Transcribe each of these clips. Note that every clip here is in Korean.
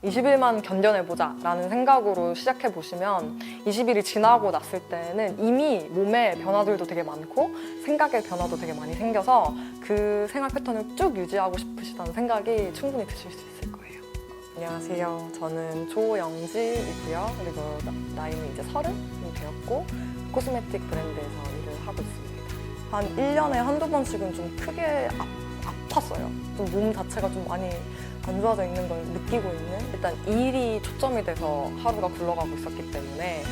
20일만 견뎌내보자 라는 생각으로 시작해 보시면 20일이 지나고 났을 때는 이미 몸의 변화들도 되게 많고 생각의 변화도 되게 많이 생겨서 그 생활 패턴을 쭉 유지하고 싶으시다는 생각이 충분히 드실 수 있을 거예요. 안녕하세요. 저는 조영지이고요. 그리고 나이는 이제 30이 되었고 코스메틱 브랜드에서 일을 하고 있습니다. 한 1년에 한두 번씩은 좀 크게 아팠어요. 좀 몸 자체가 좀 많이 안 좋아져 있는 걸 느끼고 있는, 일단 일이 초점이 돼서 하루가 굴러가고 있었기 때문에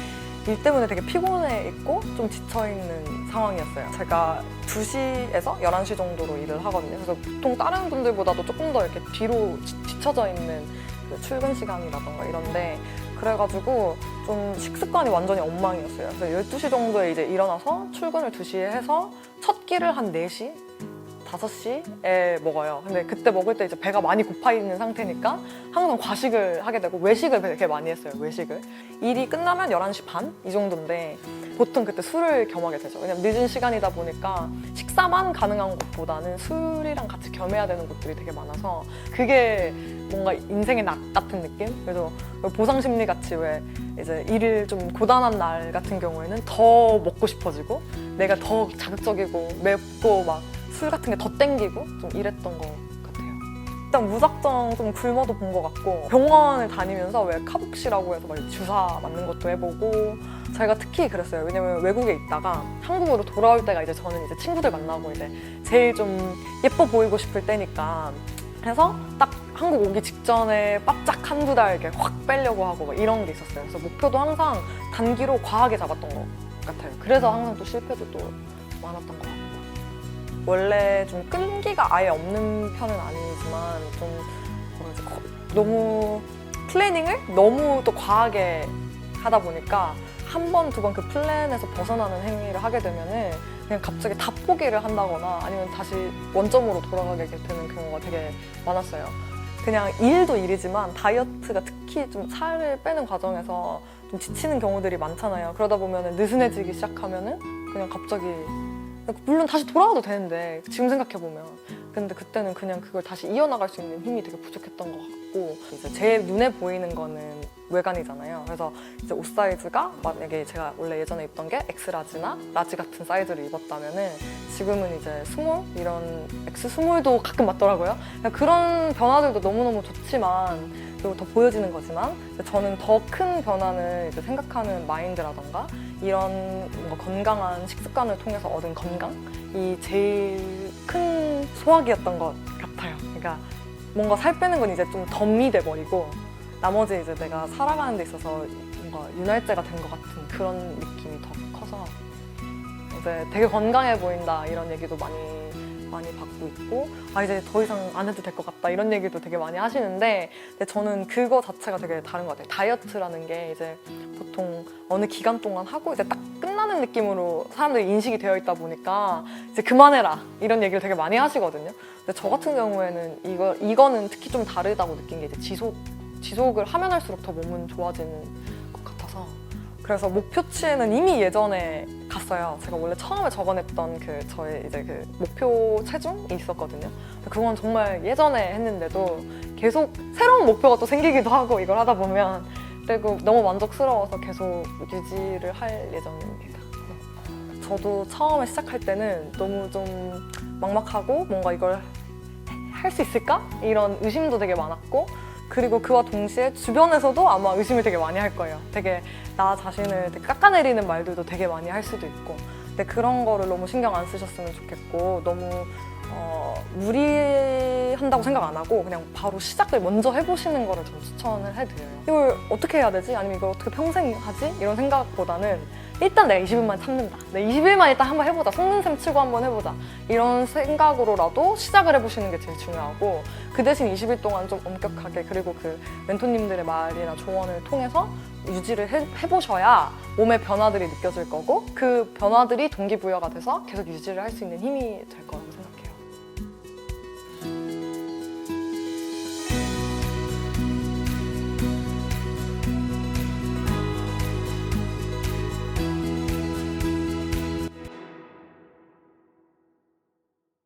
일 때문에 되게 피곤해 있고 좀 지쳐있는 상황이었어요. 제가 2시에서 11시 정도로 일을 하거든요. 그래서 보통 다른 분들보다도 조금 더 이렇게 뒤로 뒤쳐져 있는 그 출근 시간이라던가 이런데, 그래가지고 좀 식습관이 완전히 엉망이었어요. 그래서 12시 정도에 이제 일어나서 출근을 2시에 해서 첫 끼를 한 4시? 5시에 먹어요. 근데 그때 먹을 때 이제 배가 많이 고파 있는 상태니까 항상 과식을 하게 되고 외식을 되게 많이 했어요. 외식을. 일이 끝나면 11시 반? 이 정도인데 보통 그때 술을 겸하게 되죠. 왜냐면 늦은 시간이다 보니까 식사만 가능한 곳보다는 술이랑 같이 겸해야 되는 곳들이 되게 많아서 그게 뭔가 인생의 낙 같은 느낌? 그래서 보상 심리 같이 왜 이제 일을 좀 고단한 날 같은 경우에는 더 먹고 싶어지고 내가 더 자극적이고 맵고 막 술 같은 게 더 땡기고 좀 이랬던 것 같아요. 일단 무작정 좀 굶어도 본 것 같고 병원을 다니면서 왜 카복시라고 해서 막 주사 맞는 것도 해보고 제가 특히 그랬어요. 왜냐면 외국에 있다가 한국으로 돌아올 때가 이제 저는 이제 친구들 만나고 이제 제일 좀 예뻐 보이고 싶을 때니까 그래서 딱 한국 오기 직전에 바짝 한두 달 이렇게 확 빼려고 하고 막 이런 게 있었어요. 그래서 목표도 항상 단기로 과하게 잡았던 것 같아요. 그래서 항상 또 실패도 또 많았던 것 같고. 원래 좀 끈기가 아예 없는 편은 아니지만 좀 뭐라 그러지, 너무 플래닝을 너무 또 과하게 하다 보니까 한 번, 두 번 그 플랜에서 벗어나는 행위를 하게 되면은 그냥 갑자기 다 포기를 한다거나 아니면 다시 원점으로 돌아가게 되는 경우가 되게 많았어요. 그냥 일도 일이지만 다이어트가 특히 좀 살을 빼는 과정에서 좀 지치는 경우들이 많잖아요. 그러다 보면은 느슨해지기 시작하면은 그냥 갑자기, 물론 다시 돌아와도 되는데 지금 생각해보면, 근데 그때는 그냥 그걸 다시 이어나갈 수 있는 힘이 되게 부족했던 것 같고, 이제 제 눈에 보이는 거는 외관이잖아요. 그래서 이제 옷 사이즈가 만약에 제가 원래 예전에 입던 게 엑스라지나 라지 같은 사이즈를 입었다면은 지금은 이제 스몰, 이런 엑스 스몰도 가끔 맞더라고요. 그런 변화들도 너무너무 좋지만, 그리고 더 보여지는 거지만 저는 더 큰 변화는 이제 생각하는 마인드라던가 이런 뭔가 건강한 식습관을 통해서 얻은 건강이 제일 큰 소확이었던 것 같아요. 그러니까 뭔가 살 빼는 건 이제 좀 덤이 돼버리고 나머지 이제 내가 살아가는 데 있어서 뭔가 윤활제가 된 것 같은 그런 느낌이 더 커서 이제 되게 건강해 보인다 이런 얘기도 많이 받고 있고, 이제 더 이상 안 해도 될 것 같다 이런 얘기도 되게 많이 하시는데, 근데 저는 그거 자체가 되게 다른 것 같아요. 다이어트라는 게 이제 보통 어느 기간 동안 하고 이제 딱 끝나는 느낌으로 사람들이 인식이 되어 있다 보니까 이제 그만해라 이런 얘기를 되게 많이 하시거든요. 근데 저 같은 경우에는 이거는 특히 좀 다르다고 느낀 게 이제 지속을 하면 할수록 더 몸은 좋아지는 것 같아서, 그래서 목표치에는 이미 예전에 갔어요. 제가 원래 처음에 적어냈던 저의 이제 그 목표 체중이 있었거든요. 그건 정말 예전에 했는데도 계속 새로운 목표가 또 생기기도 하고 이걸 하다 보면, 그리고 너무 만족스러워서 계속 유지를 할 예정입니다. 저도 처음에 시작할 때는 너무 좀 막막하고 뭔가 이걸 할 수 있을까? 이런 의심도 되게 많았고, 그리고 그와 동시에 주변에서도 아마 의심을 되게 많이 할 거예요. 되게 나 자신을 되게 깎아내리는 말들도 되게 많이 할 수도 있고, 근데 그런 거를 너무 신경 안 쓰셨으면 좋겠고, 너무 무리한다고 생각 안 하고 그냥 바로 시작을 먼저 해보시는 거를 좀 추천을 해드려요. 이걸 어떻게 해야 되지? 아니면 이걸 어떻게 평생 하지? 이런 생각보다는 일단 내가 20일만 참는다. 내가 20일만 일단 한번 해보자. 속는 셈 치고 한번 해보자. 이런 생각으로라도 시작을 해보시는 게 제일 중요하고, 그 대신 20일 동안 좀 엄격하게, 그리고 그 멘토님들의 말이나 조언을 통해서 유지를 해보셔야 몸의 변화들이 느껴질 거고, 그 변화들이 동기부여가 돼서 계속 유지를 할 수 있는 힘이 될 거라고 생각합니다.